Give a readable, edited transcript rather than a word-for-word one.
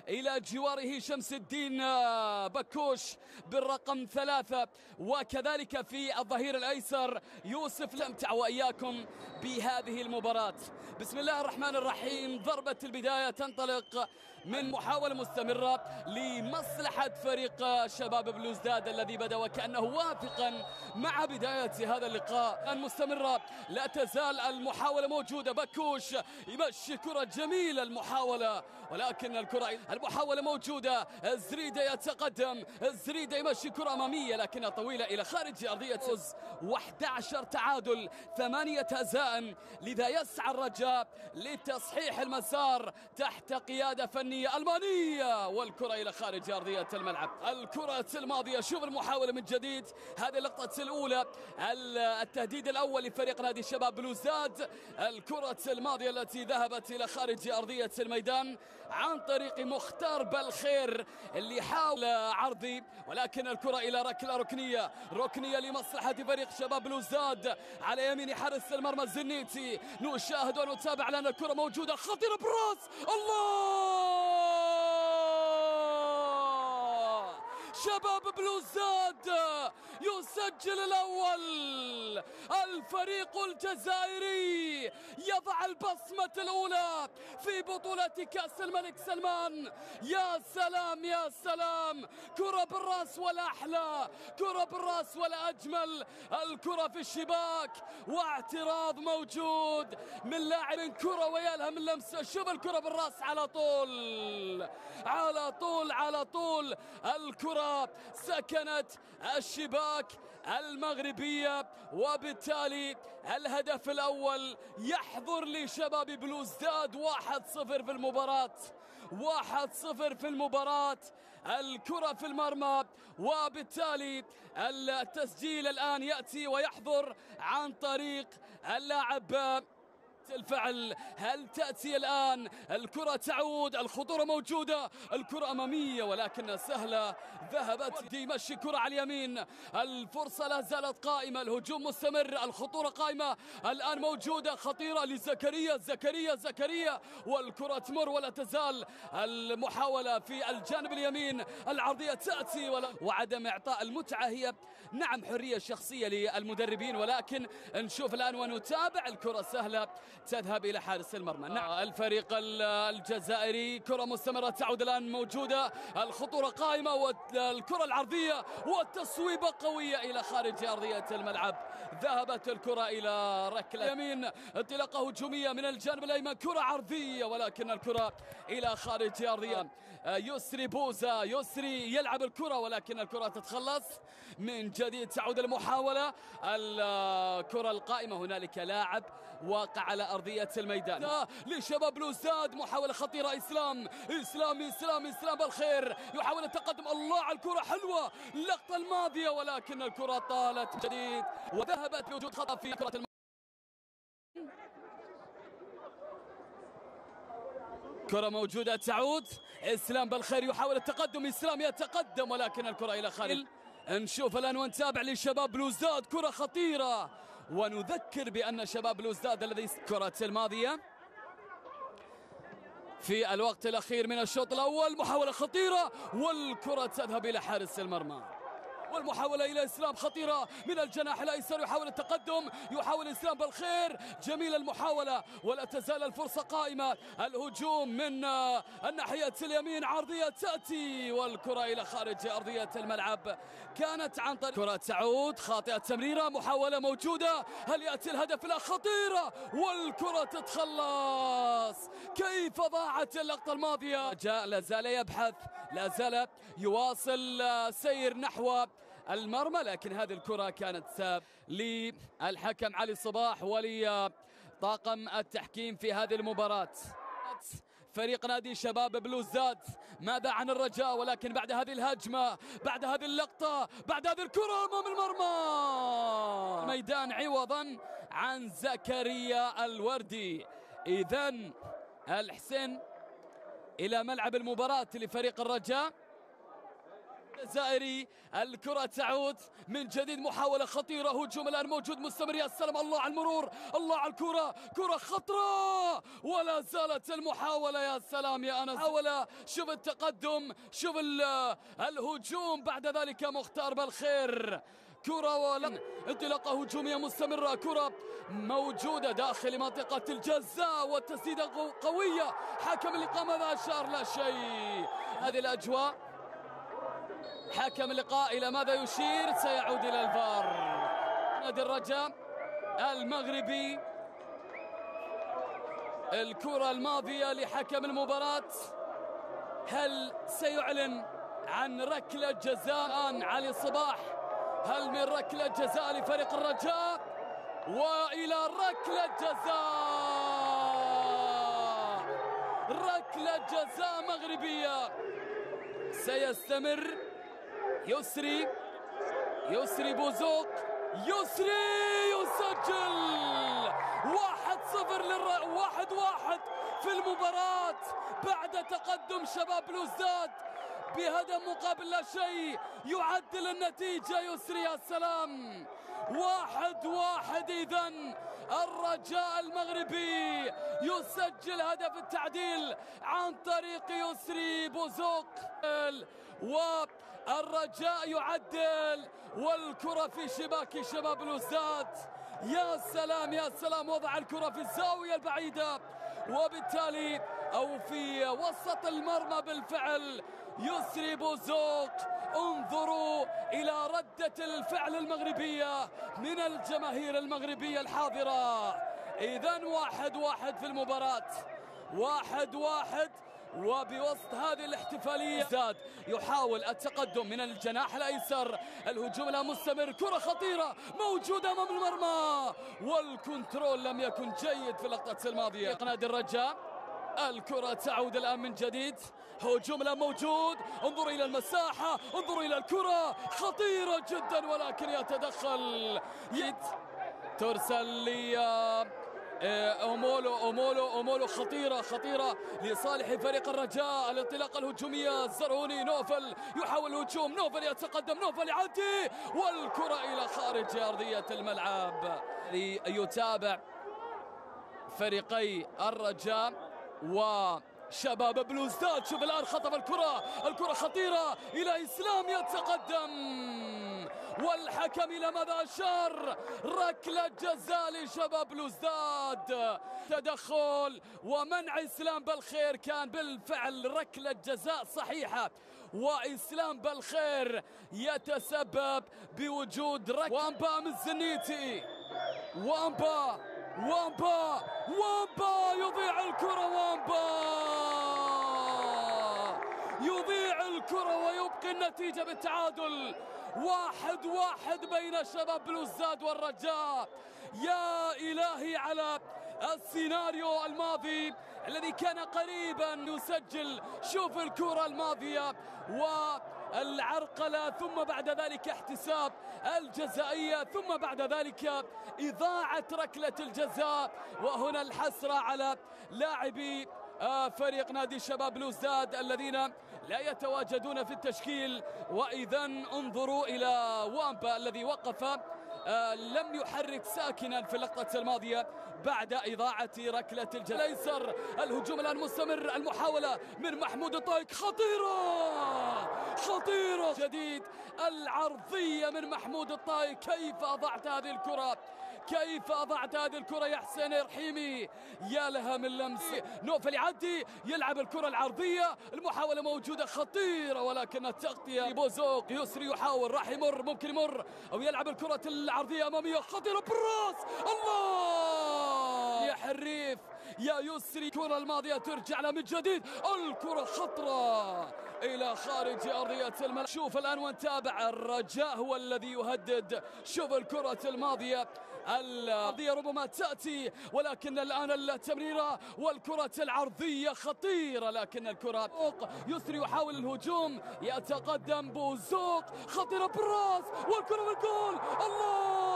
إلى جواره شمس الدين بكوش بالرقم 3، وكذلك في الظهير الأيسر يوسف. نستمتع وإياكم بهذه المباراة. بسم الله الرحمن الرحيم. ضربة البداية تنطلق من محاولة مستمرة لمصلحة فريق شباب بلوزداد الذي بدأ وكأنه وافقا مع بداية هذا اللقاء. مستمرة، لا تزال المحاولة موجودة. بكوش يمشي كرة جميلة المحاولة، ولكن المحاولة موجودة. الزريدة يتقدم، الزريدة يمشي كرة أمامية لكنها طويلة إلى خارج أرضية. 11 تعادل 8 هزائم، لذا يسعى الرجاء لتصحيح المسار تحت قيادة فنية ألمانية، والكرة إلى خارج أرضية الملعب. الكرة الماضية، شوف المحاولة من جديد. هذه اللقطة الأولى، التهديد الأول لفريق نادي الشباب بلوزداد. الكرة الماضية التي ذهبت إلى خارج أرضية الميدان عن طريق مختار بالخير اللي حاول عرضي، ولكن الكرة إلى ركنية لمصلحة فريق شباب بلوزداد على يمين حارس المرمى الزنيتي. نشاهد ونتابع لأن الكرة موجودة خطيرة براس. الله! شباب بلوزداد يسجل الأول. الفريق الجزائري يضع البصمة الأولى في بطولة كأس الملك سلمان. يا سلام يا سلام، كرة بالراس ولا أحلى، كرة بالراس ولا أجمل. الكرة في الشباك واعتراض موجود من لاعب كرة ويالها من لمسة. شوف الكرة بالراس على طول على طول على طول. الكرة سكنت الشباك المغربية، وبالتالي الهدف الأول يحضر لشباب بلوزداد. 1-0 في المباراة، 1-0 في المباراة. الكرة في المرمى، وبالتالي التسجيل الآن يأتي ويحضر عن طريق اللاعب الفعل. هل تأتي الآن الكرة؟ تعود، الخطورة موجودة، الكرة أمامية ولكنها سهلة. ذهبت يمشي كرة على اليمين. الفرصة لا زالت قائمة، الهجوم مستمر، الخطورة قائمة الآن موجودة، خطيرة زكريا، والكرة تمر ولا تزال المحاولة في الجانب اليمين. العرضية تأتي وعدم إعطاء المتعة هي نعم حرية شخصية للمدربين، ولكن نشوف الآن ونتابع. الكرة سهلة تذهب إلى حارس المرمى. نعم الفريق الجزائري، كرة مستمرة تعود الآن موجودة، الخطورة قائمة والكرة العرضية والتصويبة قوية إلى خارج أرضية الملعب. ذهبت الكرة إلى ركلة يمين، انطلاقة هجومية من الجانب الأيمن، كرة عرضية ولكن الكرة إلى خارج أرضية. يسري بوزا، يسري يلعب الكرة ولكن الكرة تتخلص من جديد. تعود المحاولة، الكرة القائمة، هنالك لاعب واقع على أرضية الميدان لشباب بلوزداد. محاولة خطيرة، إسلام بالخير يحاول التقدم. الله على الكرة، حلوة اللقطة الماضية ولكن الكرة طالت جديد وذهبت بوجود خطأ في كرة كرة موجودة. تعود إسلام بالخير يحاول التقدم، إسلام يتقدم ولكن الكرة إلى خارج. نشوف الآن ونتابع لشباب بلوزداد، كرة خطيرة، ونذكر بأن شباب بلوزداد الذي كرة الماضية في الوقت الأخير من الشوط الأول. محاولة خطيرة والكرة تذهب إلى حارس المرمى، والمحاولة إلى إسلام خطيرة من الجناح الأيسر، يحاول التقدم، يحاول إسلام بالخير، جميل المحاولة ولا تزال الفرصة قائمة. الهجوم من الناحية اليمين، عرضية تأتي والكرة إلى خارج أرضية الملعب. كانت عن طريق كرة تعود خاطئة التمريرة. محاولة موجودة، هل يأتي الهدف؟ لا، خطيرة والكرة تتخلص. كيف ضاعت اللقطة الماضية؟ لا زال يبحث، لا زال يواصل سير نحو المرمى، لكن هذه الكرة كانت للحكم علي صباح ولطاقم التحكيم في هذه المباراة. فريق نادي شباب بلوزداد ماذا عن الرجاء؟ ولكن بعد هذه الهجمة، بعد هذه اللقطة، بعد هذه الكرة أمام المرمى ميدان عوضا عن زكريا الوردي. إذن الحسين إلى ملعب المباراة لفريق الرجاء. الجزائري. الكرة تعود من جديد، محاولة خطيرة، هجوم الآن موجود مستمر. يا سلام، الله على المرور، الله على الكرة، كرة خطرة ولا زالت المحاولة. يا سلام يا أنس، محاولة، شوف التقدم، شوف الهجوم بعد ذلك. مختار بالخير، كرة ولم انطلاقة هجومية مستمرة، كرة موجودة داخل منطقة الجزاء والتسديدة قوية. حكم اللقاء ماذا أشار؟ لا شيء. هذه الأجواء، حكم اللقاء إلى ماذا يشير؟ سيعود إلى الفار. نادي الرجاء المغربي، الكرة الماضية لحكم المباراة. هل سيعلن عن ركلة جزاء علي صباح؟ هل من ركلة جزاء لفريق الرجاء؟ وإلى ركلة جزاء، ركلة جزاء مغربية. سيستمر يسري بوزوق، يسري يسجل 1-0 1-1 في المباراة بعد تقدم شباب بلوزداد بهدف مقابل لا شيء. يعدل النتيجة يسري. يا سلام، 1-1. إذن الرجاء المغربي يسجل هدف التعديل عن طريق يسري بوزوق، والرجاء يعدل والكرة في شباك شباب بلوزداد. يا سلام يا سلام، وضع الكرة في الزاوية البعيدة وبالتالي أو في وسط المرمى بالفعل. يسري بوزوق، انظروا إلى ردة الفعل المغربية من الجماهير المغربية الحاضرة. إذن 1-1 في المباراة، 1-1. وبوسط هذه الاحتفالية زاد يحاول التقدم من الجناح الأيسر. الهجوم لا مستمر، كرة خطيرة موجودة أمام المرمى والكنترول لم يكن جيد في اللقطة الماضية. نادي الرجاء، الكرة تعود الآن من جديد، هجوم لا موجود، انظروا إلى المساحة، انظروا إلى الكرة خطيرة جدا ولكن يتدخل ترسل لي أومولو خطيرة لصالح فريق الرجاء. الانطلاقة الهجومية، الزرهوني، نوفل يحاول الهجوم، نوفل يتقدم، نوفل يعدي والكرة إلى خارج أرضية الملعب. يتابع فريقي الرجاء وشباب بلوزداد. شوف الآن خطف الكرة خطيرة إلى إسلام، يتقدم والحكم إلى ماذا أشار؟ ركلة جزاء لشباب بلوزداد. تدخل ومنع إسلام بالخير، كان بالفعل ركلة جزاء صحيحة، وإسلام بالخير يتسبب بوجود وامبا من الزنيتي. وامبا يضيع الكرة، وامبا يضيع الكرة ويبقي النتيجة بالتعادل 1-1 بين شباب بلوزداد والرجاء. يا إلهي على السيناريو الماضي الذي كان قريبا يسجل. شوف الكرة الماضية والعرقلة، ثم بعد ذلك احتساب الجزائية، ثم بعد ذلك إضاعة ركلة الجزاء، وهنا الحسرة على لاعبي فريق نادي شباب بلوزداد الذين لا يتواجدون في التشكيل. وإذا انظروا إلى وامبا الذي وقف لم يحرك ساكنا في اللقطة الماضية بعد إضاعة ركلة الجزاء الأيسر. الهجوم الآن مستمر، المحاولة من محمود الطايق خطيرة جديد، العرضية من محمود الطايق. كيف أضعت هذه الكرة يا حسين رحيمي؟ يا لها من لمس. نوفل يعدي، يلعب الكرة العرضية، المحاولة موجودة خطيرة ولكن التغطية. بوزوق، يسري يحاول، راح يمر، ممكن يمر أو يلعب الكرة العرضية أمامية خطيرة براس. الله يا حريف يا يسري. الكرة الماضية ترجع له من جديد، الكرة خطرة إلى خارج أرضية الملعب. شوف الآن ونتابع، الرجاء هو الذي يهدد. شوف الكرة الماضية ربما تأتي، ولكن الآن التمريرة والكرة العرضية خطيرة، لكن الكرة يسري يحاول الهجوم، يتقدم بوزوق، خطيرة براس والكرة بالجول. الله